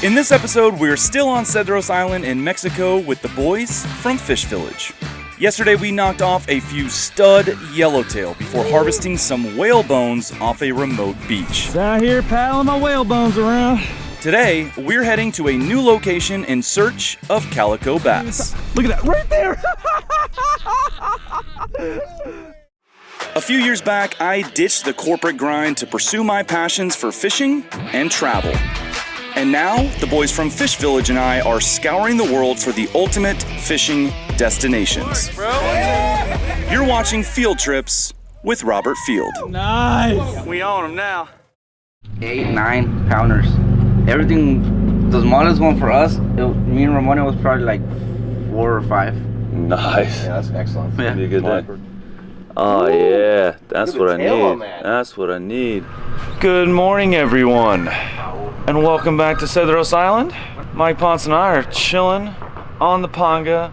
In this episode, we're still on Cedros Island in Mexico with the boys from Fish Village. Yesterday, we knocked off a few stud yellowtail before harvesting some whale bones off a remote beach. Just out here paddling my whale bones around. Today, we're heading to a new location in search of calico bass. Look at that, right there! A few years back, I ditched the corporate grind to pursue my passions for fishing and travel. And now, the boys from Fish Village and I are scouring the world for the ultimate fishing destinations. You're watching Field Trips with Robert Field. Nice! We own them now. 8, 9 pounders. Everything, the smallest one for us, me and Ramona was probably like 4 or 5. Nice. Yeah, that's excellent. Yeah. Be a good day. Oh yeah, that's what I tail, need. man. That's what I need. Good morning, everyone, and welcome back to Cedros Island. Mike Ponce and I are chilling on the panga,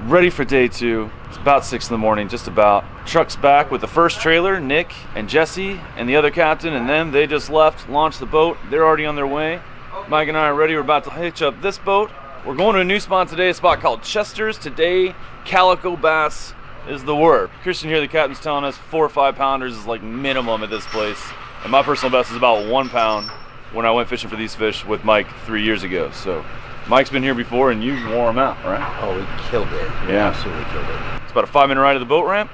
ready for day 2. It's about 6 in the morning, just about. Truck's back with the first trailer, Nick and Jesse and the other captain, and then they just left, launched the boat. They're already on their way. Mike and I are ready. We're about to hitch up this boat. We're going to a new spot today, a spot called Chester's. Today, calico bass is the word. Christian here, the captain's telling us 4 or 5 pounders is like minimum at this place. And my personal best is about 1 pound when I went fishing for these fish with Mike 3 years ago. So Mike's been here before and you wore them out, right? Oh, we killed it. We Yeah. absolutely killed it. It's about a 5-minute ride to the boat ramp.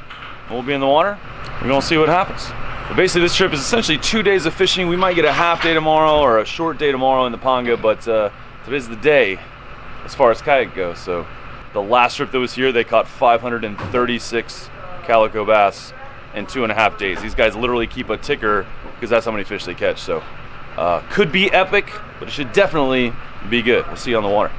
We'll be in the water. We're gonna see what happens. But basically this trip is essentially 2 days of fishing. We might get a half day tomorrow or a short day tomorrow in the panga, but today's the day as far as kayak goes. So the last trip that was here, they caught 536 calico bass in 2.5 days. These guys literally keep a ticker because that's how many fish they catch. So could be epic, but it should definitely be good. We'll see you on the water.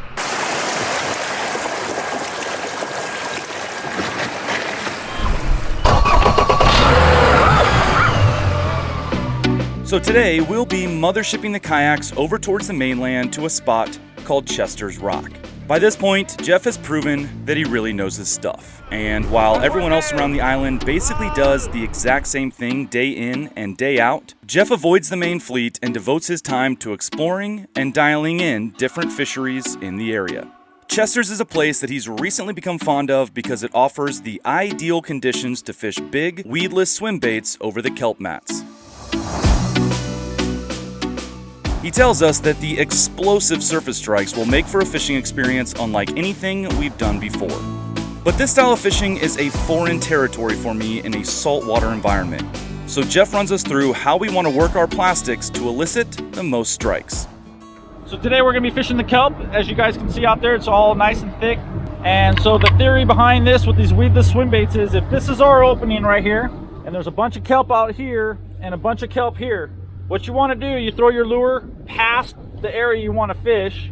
So today we'll be mothershipping the kayaks over towards the mainland to a spot called Chester's Rock. By this point, Jeff has proven that he really knows his stuff. And while everyone else around the island basically does the exact same thing day in and day out, Jeff avoids the main fleet and devotes his time to exploring and dialing in different fisheries in the area. Chester's is a place that he's recently become fond of because it offers the ideal conditions to fish big, weedless swim baits over the kelp mats. He tells us that the explosive surface strikes will make for a fishing experience unlike anything we've done before. But this style of fishing is a foreign territory for me in a saltwater environment. So Jeff runs us through how we want to work our plastics to elicit the most strikes. So today we're gonna be fishing the kelp. As you guys can see out there, it's all nice and thick. And so the theory behind this with these weedless swim baits is if this is our opening right here, and there's a bunch of kelp out here and a bunch of kelp here, what you want to do, you throw your lure past the area you want to fish.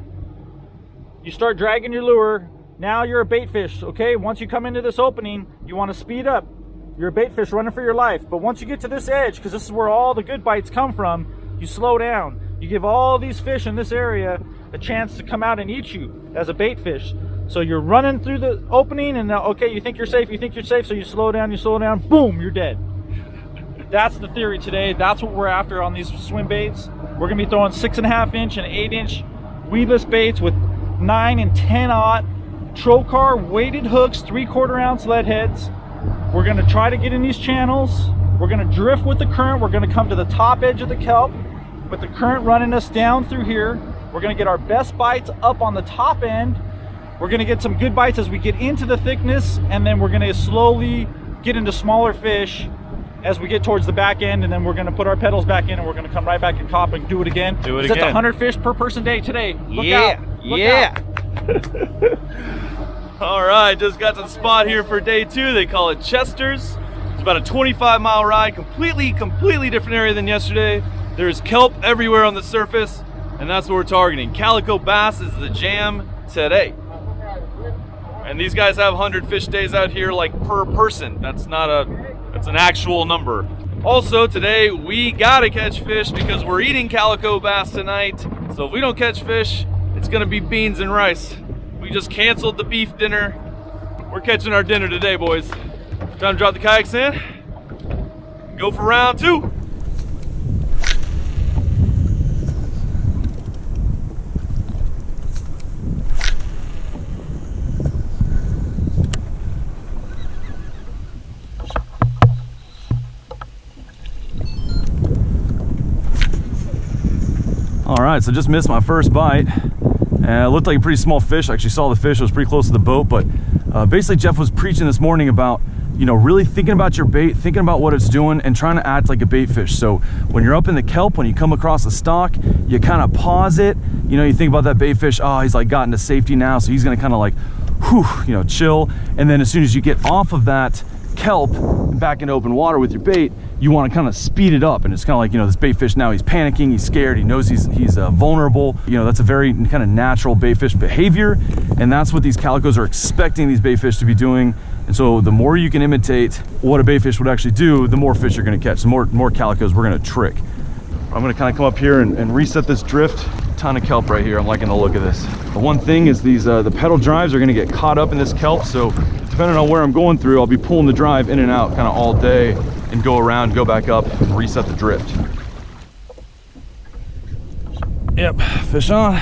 You start dragging your lure. Now you're a bait fish, okay? Once you come into this opening, you want to speed up. You're a bait fish running for your life. But once you get to this edge, because this is where all the good bites come from, you slow down. You give all these fish in this area a chance to come out and eat you as a bait fish. So you're running through the opening and now, okay, you think you're safe, so you slow down, boom, you're dead. That's the theory today. That's what we're after on these swim baits. We're gonna be throwing 6.5 inch and 8 inch weedless baits with 9 and 10/0 trocar weighted hooks, 3/4 ounce lead heads. We're gonna try to get in these channels. We're gonna drift with the current. We're gonna come to the top edge of the kelp with the current running us down through here. We're gonna get our best bites up on the top end. We're gonna get some good bites as we get into the thickness, and then we're gonna slowly get into smaller fish as we get towards the back end, and then we're gonna put our pedals back in and we're gonna come right back and cop and do it again. That's 100 fish per person day today. Look out. Look out. All right, just got to the spot here for day 2. They call it Chester's. It's about a 25-mile ride, completely different area than yesterday. There's kelp everywhere on the surface, and that's what we're targeting. Calico bass is the jam today. And these guys have 100 fish days out here like per person. That's an actual number. Also today we gotta catch fish because we're eating calico bass tonight. So if we don't catch fish, it's gonna be beans and rice. We just canceled the beef dinner. We're catching our dinner today, boys. Time to drop the kayaks in. Go for round 2. All right, so just missed my first bite. It looked like a pretty small fish. I actually saw the fish. It was pretty close to the boat, but basically Jeff was preaching this morning about, you know, really thinking about your bait, thinking about what it's doing, and trying to act like a bait fish. So when you're up in the kelp, when you come across a stalk, you kind of pause it. You know, you think about that bait fish, oh, he's like gotten to safety now, so he's gonna kind of like, whew, you know, chill. And then as soon as you get off of that kelp and back into open water with your bait, you want to kind of speed it up. And it's kind of like, you know, this bait fish now, he's panicking, he's scared, he knows he's vulnerable. You know, that's a very kind of natural bait fish behavior, and that's what these calicos are expecting these bait fish to be doing. And so the more you can imitate what a bait fish would actually do, the more fish you're going to catch, the more calicos we're going to trick. I'm going to kind of come up here and reset this drift. Ton of kelp right here. I'm liking the look of this. The one thing is these the pedal drives are going to get caught up in this kelp, so depending on where I'm going through, I'll be pulling the drive in and out kind of all day and go around, go back up, and reset the drift. Yep, fish on.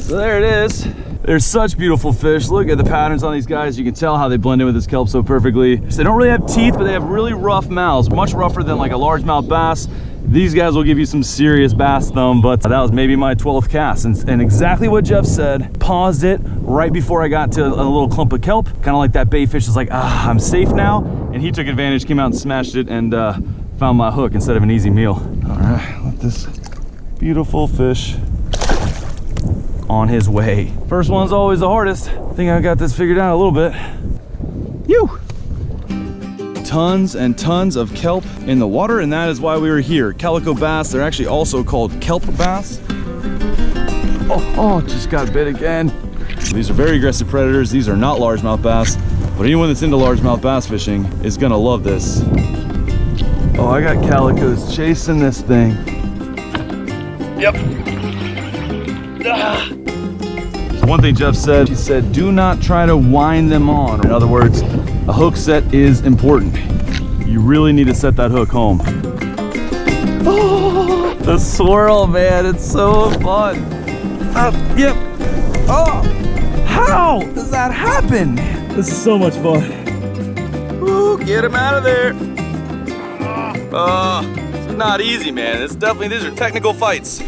So there it is. They're such beautiful fish. Look at the patterns on these guys. You can tell how they blend in with this kelp so perfectly. So they don't really have teeth, but they have really rough mouths, much rougher than like a largemouth bass. These guys will give you some serious bass thumb, but that was maybe my 12th cast. And exactly what Jeff said, paused it right before I got to a little clump of kelp. Kind of like that bait fish is like, ah, I'm safe now. And he took advantage, came out and smashed it, and found my hook instead of an easy meal. All right, let this beautiful fish on his way. First one's always the hardest. I think I got this figured out a little bit. Phew! Tons and tons of kelp in the water, and that is why we were here. Calico bass, they're actually also called kelp bass. Oh, just got bit again. These are very aggressive predators. These are not largemouth bass, but anyone that's into largemouth bass fishing is gonna love this. Oh, I got calicos chasing this thing. Yep. Ah. One thing Jeff said, he said, do not try to wind them on. In other words, a hook set is important. You really need to set that hook home. Oh, the swirl, man, it's so fun. Yep. Oh, how does that happen? This is so much fun. Ooh, get him out of there. Oh, it's not easy, man. It's definitely, these are technical fights.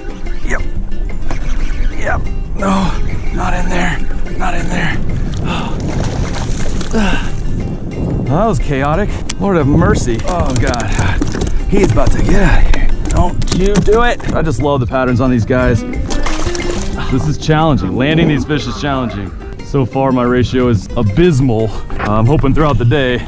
Yep. Yep. No, not in there. Not in there. Oh. That was chaotic. Lord have mercy. Oh God. He's about to get out of here. Don't you do it. I just love the patterns on these guys. This is challenging. Landing these fish is challenging. So far my ratio is abysmal. I'm hoping throughout the day,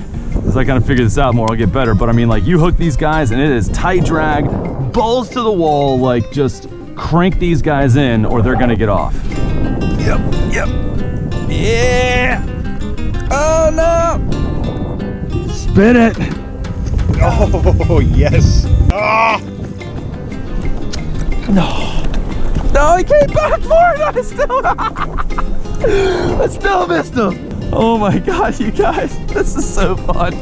as I kind of figure this out more, I'll get better. But I mean, like, you hook these guys and it is tight drag, balls to the wall, like just crank these guys in or they're gonna get off. Yep, yep. Yeah! Oh no! Spin it! Oh, yes. Ah! No. No, he came back for it! I still missed him! Oh my God, you guys, this is so fun.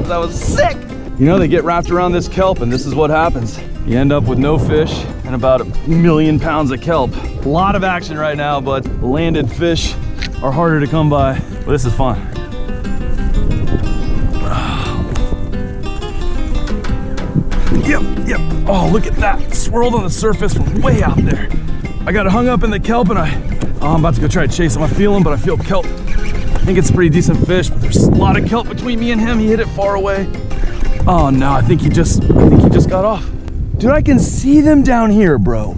That was sick! You know, they get wrapped around this kelp and this is what happens. You end up with no fish and about 1 million pounds of kelp. A lot of action right now, but landed fish are harder to come by. But this is fun. Yep, yep. Oh, look at that. Swirled on the surface from way out there. I got it hung up in the kelp and I'm about to go try to chase him. I feel him, but I feel kelp. I think it's a pretty decent fish, but there's a lot of kelp between me and him. He hit it far away. Oh no, I think he just got off. Dude, I can see them down here, bro.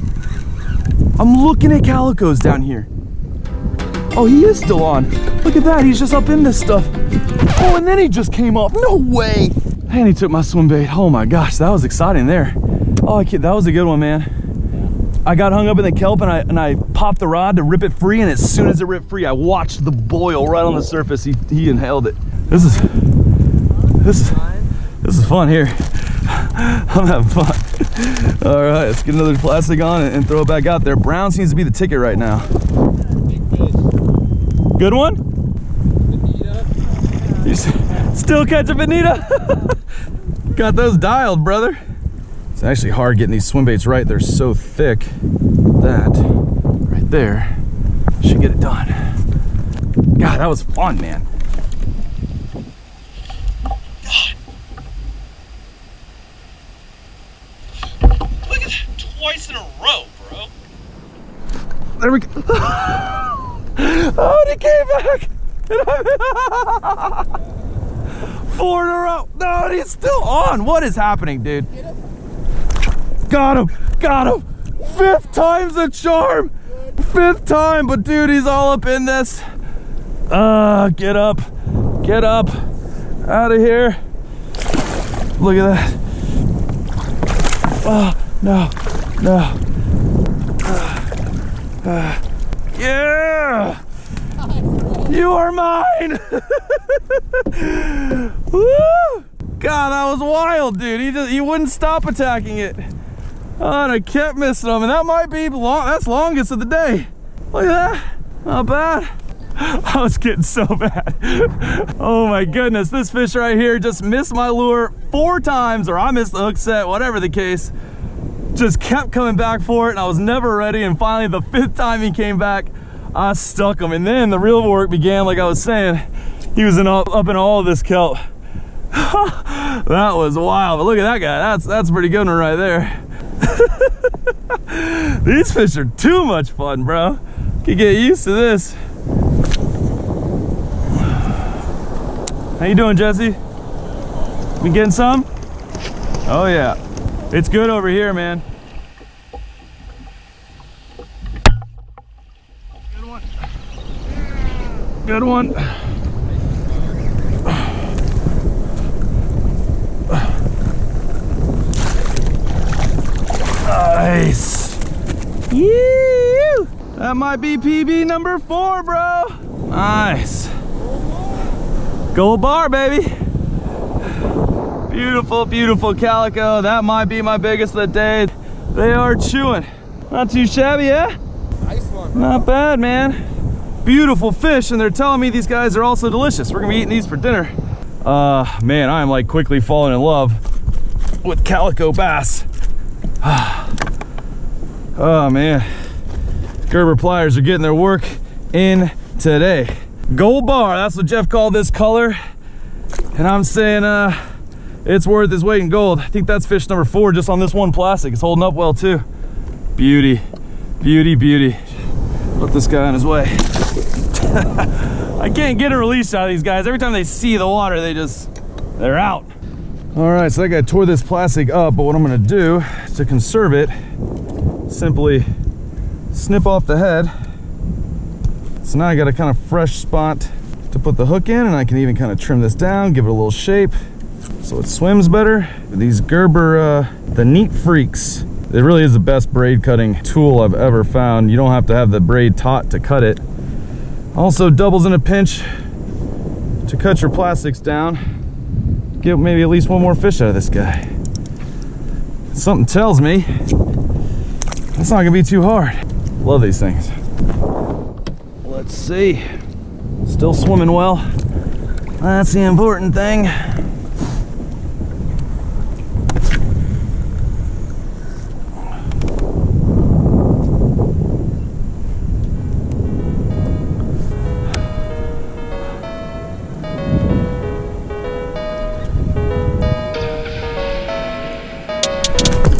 I'm looking at calicos down here. Oh, he is still on. Look at that, he's just up in this stuff. Oh, and then he just came off. No way. And he took my swim bait. Oh my gosh, that was exciting there. Oh, that was a good one, man. I got hung up in the kelp and I popped the rod to rip it free, and as soon as it ripped free, I watched the boil right on the surface. He inhaled it. This is fun here. I'm having fun. All right, let's get another plastic on and throw it back out there. Brown seems to be the ticket right now. Good one? You still catching bonita? Got those dialed, brother. It's actually hard getting these swim baits right. They're so thick. That right there should get it done. God, that was fun, man. There we go. Oh, he came back. 4 in a row. No, he's still on. What is happening, dude? Got him. Got him. 5th time's a charm. 5th time, but dude, he's all up in this. Get up. Get up. Out of here. Look at that. Oh, no. No. Yeah. You are mine. Woo! God, that was wild, dude. He wouldn't stop attacking it. Oh, and I kept missing him, and that might be that's longest of the day. Look at that. Not bad. I was getting so bad. Oh my goodness, this fish right here just missed my lure 4 times, or I missed the hook set, whatever the case. Just kept coming back for it, and I was never ready, and finally the 5th time he came back, I stuck him, and then the real work began. Like I was saying, he was up in all of this kelp. That was wild, but look at that guy. That's a pretty good one right there. These fish are too much fun, bro. Could get used to this. How you doing, Jesse? We getting some? Oh yeah, it's good over here, man. Good one. Good one. Nice. Yeah. That might be PB number 4, bro. Nice. Gold bar, baby. Beautiful, beautiful calico. That might be my biggest of the day. They are chewing. Not too shabby, yeah? Nice one, bro. Not bad, man. Beautiful fish, and they're telling me these guys are also delicious. We're gonna be eating these for dinner. Man, I am like quickly falling in love with calico bass. Oh man, Gerber pliers are getting their work in today. Gold bar, that's what Jeff called this color, and I'm saying it's worth its weight in gold. I think that's fish number 4 just on this one plastic. It's holding up well too. Beauty, beauty, beauty. Put this guy on his way. I can't get a release out of these guys. Every time they see the water, they're out. All right, so that guy tore this plastic up, but what I'm gonna do to conserve it, simply snip off the head. So now I got a kind of fresh spot to put the hook in, and I can even kind of trim this down, give it a little shape so it swims better. These Gerber, the Neat Freaks, it really is the best braid cutting tool I've ever found. You don't have to have the braid taut to cut it. Also doubles in a pinch to cut your plastics down. Get maybe at least one more fish out of this guy. Something tells me it's not gonna be too hard. Love these things. Let's see. Still swimming well. That's the important thing.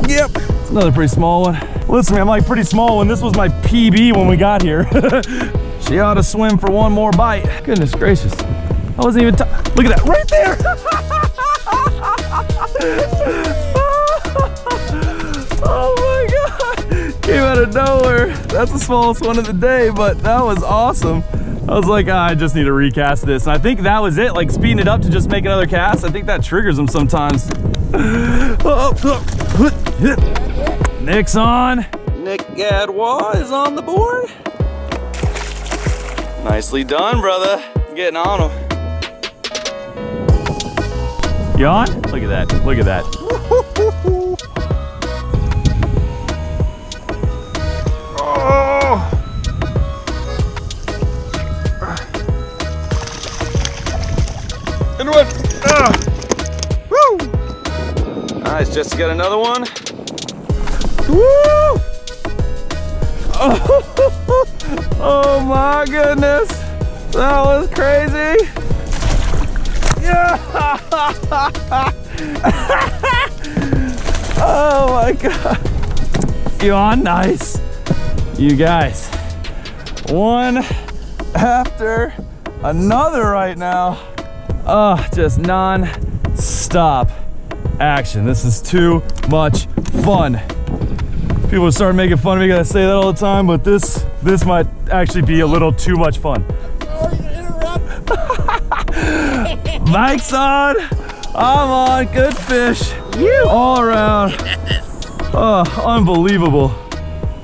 Yep, it's another pretty small one. Listen, I'm like pretty small one. This was my PB when we got here. She ought to swim for one more bite. Goodness gracious. I wasn't even look at that right there. Oh my God. Came out of nowhere. That's the smallest one of the day, but that was awesome. I was like, I just need to recast this. And I think that was it, like speeding it up to just make another cast. I think that triggers them sometimes. Nick's on. Nick Gadwa is on the board. Nicely done, brother. Getting on him. You on? Look at that. Look at that. Oh. Into it. Woo. Nice. Just got another one. Woo! Oh my goodness, that was crazy. Yeah. Oh my God. You on? Nice. You guys, One after another right now. Just non-stop action. This is too much fun. People start making fun of me because I say that all the time, but this might actually be a little too much fun. Mike's on, I'm on, good fish. All around. Oh, unbelievable.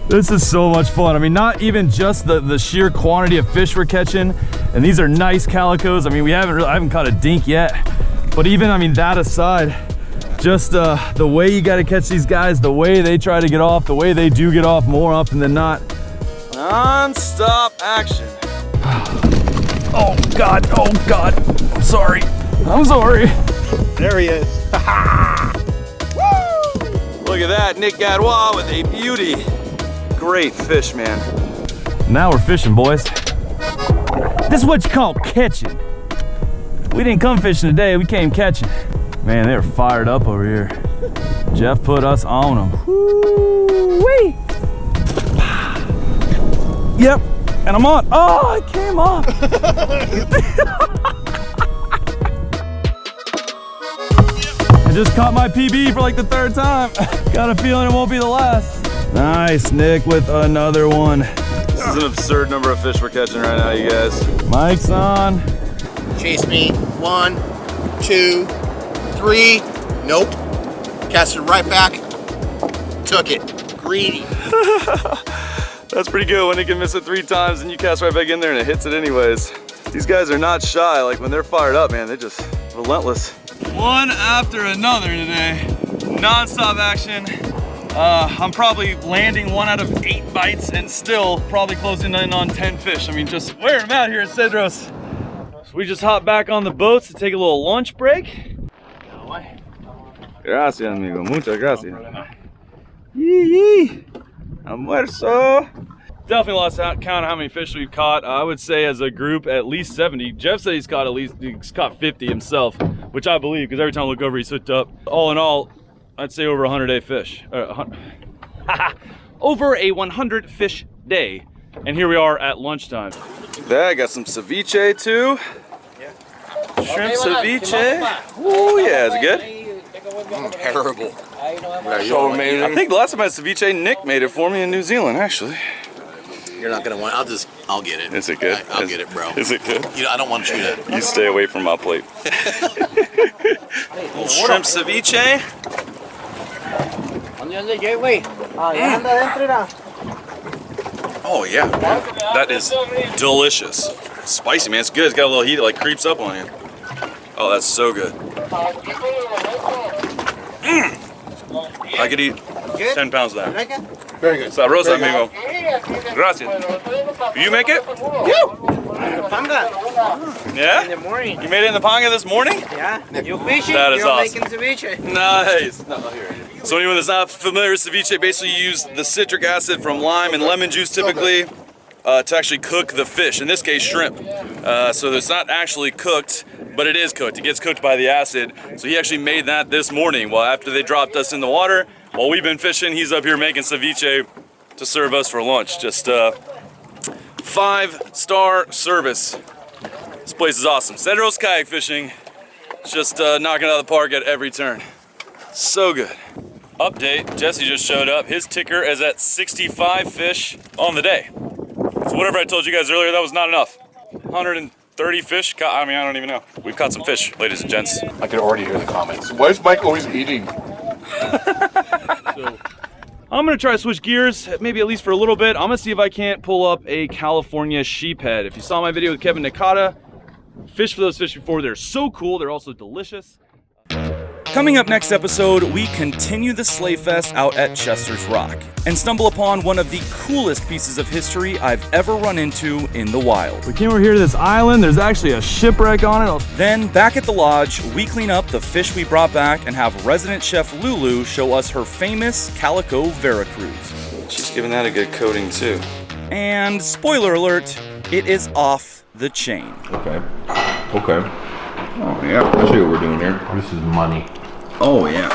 This is so much fun. I mean, not even just the sheer quantity of fish we're catching, and these are nice calicos. I mean, I haven't caught a dink yet, but even, I mean, that aside, just the way you gotta catch these guys, the way they try to get off, the way they do get off more often than not. Non-stop action. Oh God, oh God. I'm sorry. I'm sorry. There he is. Look at that, Nick Gadwa with a beauty. Great fish, man. Now we're fishing, boys. This is what you call catching. We didn't come fishing today, we came catching. Man, they're fired up over here. Jeff put us on them. Woo-wee. Yep, and I'm on. Oh, I came off. I just caught my PB for like the 3rd time. Got a feeling it won't be the last. Nice, Nick with another one. This is an absurd number of fish we're catching right now, you guys. Mike's on. Chase me. 1, 2, 3. Nope. Cast it right back. Took it. Greedy. That's pretty good when you can miss it 3 times and you cast right back in there and it hits it anyways. These guys are not shy. Like when they're fired up, man, they're just relentless. One after another today. Non-stop action. I'm probably landing 1 out of 8 bites and still probably closing in on 10 fish. I mean, just wearing them out here at Cedros. So we just hopped back on the boats to take a little lunch break. Gracias, amigo. Muchas gracias. Yee. Almuerzo. Definitely lost count of how many fish we've caught. I would say as a group at least 70. Jeff said he's caught 50 himself, which I believe because every time I look over he's hooked up. All in all, I'd say over 100-day fish. Over a 100 fish day. And here we are at lunchtime. There, I got some ceviche too. Yeah. Shrimp ceviche. Ooh, yeah, is it good? Terrible. So amazing. I think the last time I had ceviche, Nick made it for me in New Zealand, actually. You're not gonna want. I'll get it. Is it good? I'll get it, bro. Is it good? I don't want you to. You stay away from my plate. Shrimp ceviche. Oh yeah, that is delicious. Spicy, man. It's good. It's got a little heat. It like creeps up on you. Oh, that's so good. I could eat 10 pounds of that. Very good. Sabrosa, amigo. Gracias. Do you make it? Yeah? In the morning. You made it in the panga this morning? Yeah. You fishing? That is You're awesome. making ceviche. Nice. No, here. So anyone that's not familiar with ceviche, basically you use the citric acid from lime and lemon juice typically to actually cook the fish, in this case shrimp. So it's not actually cooked, but it is cooked. It gets cooked by the acid. So he actually made that this morning. Well, after they dropped us in the water, while we've been fishing, he's up here making ceviche to serve us for lunch. Just 5-star service. This place is awesome. Cedros kayak fishing, just knocking it out of the park at every turn. So good. Update, Jesse just showed up. His ticker is at 65 fish on the day. So whatever I told you guys earlier, that was not enough. 130 fish, I mean, I don't even know. We've caught some fish, ladies and gents. I can already hear the comments. Why is Mike always eating? So, I'm gonna try to switch gears, maybe at least for a little bit. I'm gonna see if I can't pull up a California sheephead. If you saw my video with Kevin Nakata, fish for those fish before, they're so cool, they're also delicious. Coming up next episode, we continue the sleigh fest out at Chester's Rock and stumble upon one of the coolest pieces of history I've ever run into in the wild. We came over here to this island, there's actually a shipwreck on it. Then back at the lodge, we clean up the fish we brought back and have resident chef Lulu show us her famous Calico Veracruz. She's giving that a good coating too. And spoiler alert, it is off the chain. Okay. Okay. Oh yeah, I'll show you what we're doing here. This is money. Oh yeah.